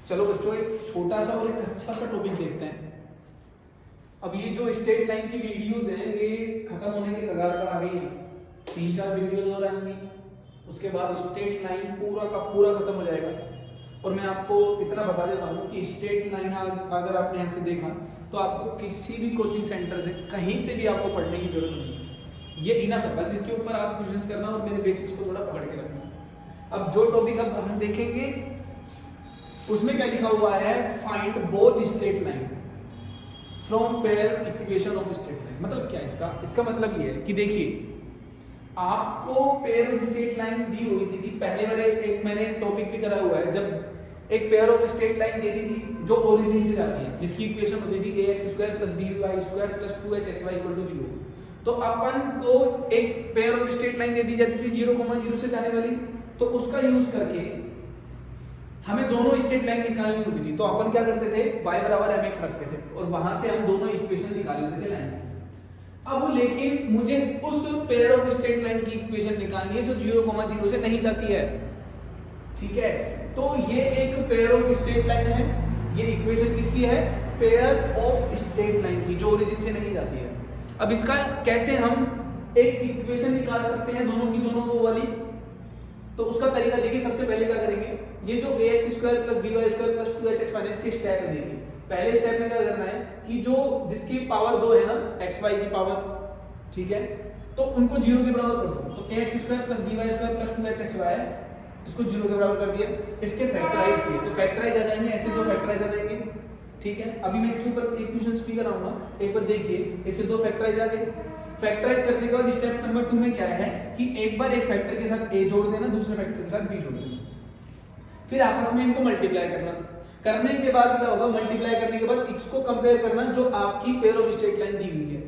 चलो बच्चों एक छोटा सा और एक अच्छा सा टॉपिक देखते हैं। अब ये जो स्ट्रेट लाइन की वीडियोस हैं ये खत्म होने के कगार पर आ गई है। 3-4 वीडियोस और आएंगी, उसके बाद स्ट्रेट लाइन पूरा का पूरा खत्म हो जाएगा। और मैं आपको इतना बता देता हूँ कि स्ट्रेट लाइन अगर आपने यहाँ से देखा तो आपको किसी भी कोचिंग सेंटर से कहीं से भी आपको पढ़ने की जरूरत नहीं है। ये इनफ है, बस इसके ऊपर आप क्वेश्चंस करना और मेरे बेसिक्स को थोड़ा पकड़ के रखना। अब जो टॉपिक अब हम देखेंगे उसमें क्या लिखा हुआ है, find both straight line from pair equation of straight line. मतलब क्या इसका मतलब ये है कि देखिए आपको पेयर ऑफ स्ट्रेट लाइन दी हुई थी पहले मैंने टॉपिक भी करा हुआ है। जब एक पेयर ऑफ स्ट्रेट लाइन दे दी थी जो ओरिजिन से जाती है, जिसकी इक्वेशन होती थी ax² + by² + 2hxy = 0, तो अपन को एक पेयर ऑफ स्ट्रेट लाइन दे दी जाती थी 0,0 से जाने वाली, तो उसका यूज करके हमें दोनों स्ट्रेट लाइन निकालनी होती थी। तो अपन क्या करते थे, y = mx रखते थे और वहां से हम दोनों इक्वेशन निकाल लेते थे लाइन से। अब लेकिन मुझे उस पेयर ऑफ स्ट्रेट लाइन की इक्वेशन निकालनी है जो 0,0 से नहीं जाती है, ठीक है। तो ये एक पेयर ऑफ स्ट्रेट लाइन है, ये इक्वेशन किसकी है, पेयर ऑफ स्ट्रेट लाइन की, जो ओरिजिन से नहीं जाती है। अब इसका कैसे हम एक इक्वेशन निकाल सकते हैं दोनों की दोनों वो वाली, तो उसका तरीका देखिए। सबसे पहले क्या करेंगे, ये जो ax² + by² + 2hxy इसके स्टेप है। देखिए पहले स्टेप में क्या करना है कि जो जिसकी पावर 2 है ना, xy की पावर, ठीक है, तो उनको 0 के बराबर कर दो। तो ax² + by² + 2hxy है, इसको 0 के बराबर कर दिया। इसके फैक्टराइज किए तो फैक्टराइज आ जाएंगे, ऐसे दो फैक्टराइज आ जाएंगे, ठीक है। अभी मैं इसके ऊपर एक क्वेश्चन भी कराऊंगा, एक बार देखिए। इसके दो फैक्टराइज आ गए। फैक्टराइज करने के बाद स्टेप नंबर 2 में क्या है कि एक बार एक फैक्टर के साथ a जोड़ देना, दूसरे फैक्टर के साथ b जोड़ देना, फिर आपस में इनको मल्टीप्लाई करना। करने के बाद क्या होगा, मल्टीप्लाई करने के बाद x को कंपेयर करना जो आपकी पेयर ऑफ स्ट्रेट लाइन दी हुई है,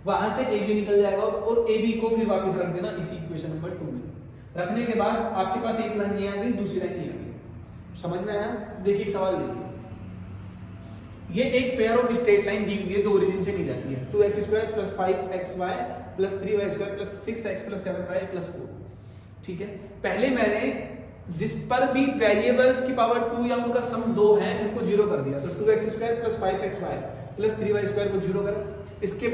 वहां से ab निकल जाएगा और ab को फिर वापस रख देना इसी इक्वेशन नंबर 2 में। रखने के बाद आपके पास एक लाइन ये आ गई, दूसरी लाइन ये आ गई। समझ में आया? देखिए एक सवाल देखिए, ये एक पेयर ऑफ स्ट्रेट लाइन दी हुई है जो ओरिजिन से नहीं जाती है, 2x² + 5xy + 3y² + 6x + 7y + 4, ठीक है। पहले मैंने जिस पर भी वेरिएबल्स की पावर 2 या उनका सम 2 है उनको 0 कर दिया। तो 2x² + 5xy + 3y² को 0 करा, इसके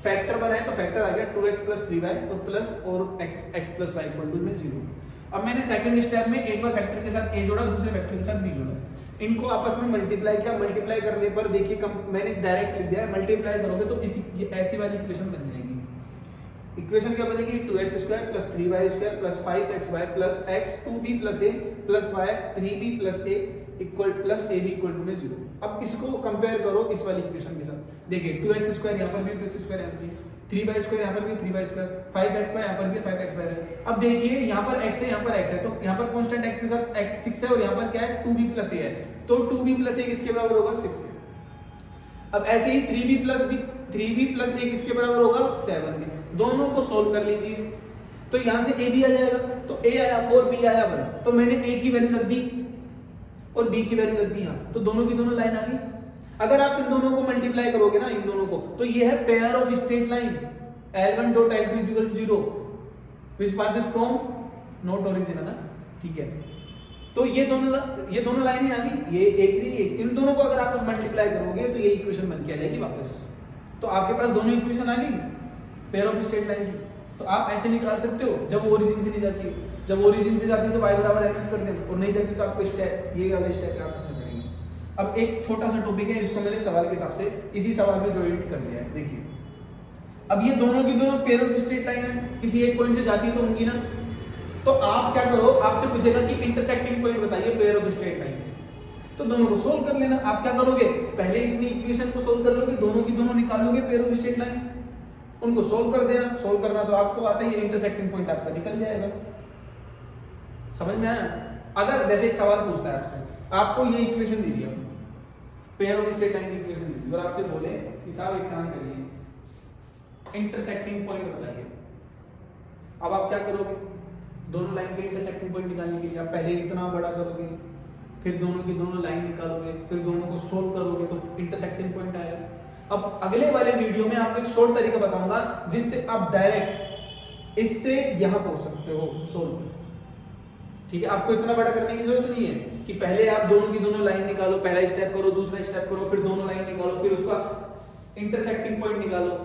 फैक्टर बनाए तो फैक्टर आ गया 2x + 3y और प्लस और x + y = 0। अब मैंने सेकंड स्टेप में एक बार फैक्टर के साथ a जोड़ा, दूसरे फैक्टर के साथ b जोड़ा, इनको आपस में मल्टीप्लाई किया। मल्टीप्लाई करने पर देखिए मैंने डायरेक्ट लिख दिया है, मल्टीप्लाई करोगे तो इसी ऐसी वाली इक्वेशन बन जाएगी। इक्वेशन क्या बनेगी, 2x² + 3y² + 5xy + x 2b + a + y 3b + a + ab = 0। अब इसको कंपेयर करो इस वाली इक्वेशन के साथ। देखिए 2x² यहाँ पर भी 2x² यहाँ पर 3y² यहाँ पर भी 3y², 5xy यहाँ पर भी 5xy है। अब देखिए यहाँ पर x है, यहाँ पर x है, तो यहाँ पर कांस्टेंट x के साथ x 6 है और यहाँ पर क्या है 2b + a है, तो 2b + a किसके बराबर होगा, 6 के। अब ऐसे ही 3b + a किसके बराबर होगा, 7 के। दोनों को सोल्व कर लीजिए, तो यहाँ से a भी आ जाएगा, तो a आया 4, b आया 1, तो मैंने a की वैल्यू रख दी और b की वैल्यू रख दी यहाँ, तो दोनों की दोनों लाइन आ गई। अगर आप इन दोनों को मल्टीप्लाई करोगे ना, इन दोनों को, तो ये है pair of straight line L1.L2 = 0 which passes from not origin है ना, ठीक है। तो ये दोनों लाइनें आ गई, ये एक ही, इन दोनों को अगर आप मल्टीप्लाई करोगे तो ये इक्वेशन बन के आ जाएगी वापस। तो आपके पास दोनों इक्वेशन आ गई पेयर ऑफ स्ट्रेट लाइन की। तो आप ऐसे निकाल सकते हो जब वो ओरिजिन से नहीं जाती हो। जब ओरिजिन से जाती है तो y = mx कर देना, और नहीं जाती तो आपको स्टेप ये वाले स्टेप आप करने पड़ेंगे। अब एक छोटा सा टॉपिक है, इसको मैंने सवाल के हिसाब से इसी सवाल में जॉइंट कर दिया है। देखिए अब ये दोनों की दोनों पेयर ऑफ स्ट्रेट लाइन है, किसी एक पॉइंट से जाती तो होंगी ना, तो आप क्या करो, आपसे पूछेगा कि इंटरसेक्टिंग पॉइंट बताइए पेयर ऑफ स्ट्रेट लाइन के, तो दोनों को सोल्व कर लेना। आप क्या करोगे, पहले इतनी इक्वेशन को सोल्व कर लोगे, दोनों की दोनों निकाल लोगे पेयर ऑफ स्ट्रेट लाइन, उनको सोल्व कर देना। सोल्व करना तो आपको आता ही है, इंटरसेक्टिंग पॉइंट आपका निकल जाएगा। समझ में आया? अगर जैसे एक सवाल पूछता है आपसे, आपको ये इक्वेशन दी दिया, पेयर ऑफ स्ट्रेट लाइन की इक्वेशन दी, और आपसे बोले कि साहब एक काम करिए, इंटरसेक्टिंग पॉइंट बताइए। अब आप क्या करोगे, दोनों लाइन के इंटरसेक्टिंग पॉइंट निकालने के लिए आप पहले इतना बड़ा करोगे, फिर दोनों की दोनों लाइन निकालोगे, फिर दोनों को सोल्व करोगे तो इंटरसेक्टिंग पॉइंट आएगा। अब अगले वाले वीडियो में आपको एक शॉर्ट तरीका बताऊंगा जिससे आप डायरेक्ट इससे यहां पहुंच सकते हो सोल्व। ठीक है, आपको इतना बड़ा करने की जरूरत नहीं है कि पहले आप दोनों की दोनों लाइन निकालो, पहला स्टेप करो, दूसरा स्टेप करो, फिर दोनों लाइन निकालो, फिर उसका इंटरसेक्टिंग पॉइंट निकालो।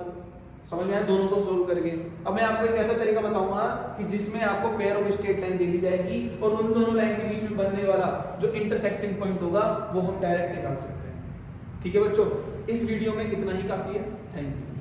समझ में आया दोनों को सोल्व करके। अब मैं आपको एक ऐसा तरीका बताऊंगा कि जिसमें आपको पेयर ऑफ स्ट्रेट लाइन दे दी जाएगी और उन दोनों लाइन के बीच में बनने वाला जो इंटरसेक्टिंग पॉइंट होगा वो हम डायरेक्ट निकाल सकते हैं। ठीक है बच्चों, इस वीडियो में इतना ही काफी है। Thank you.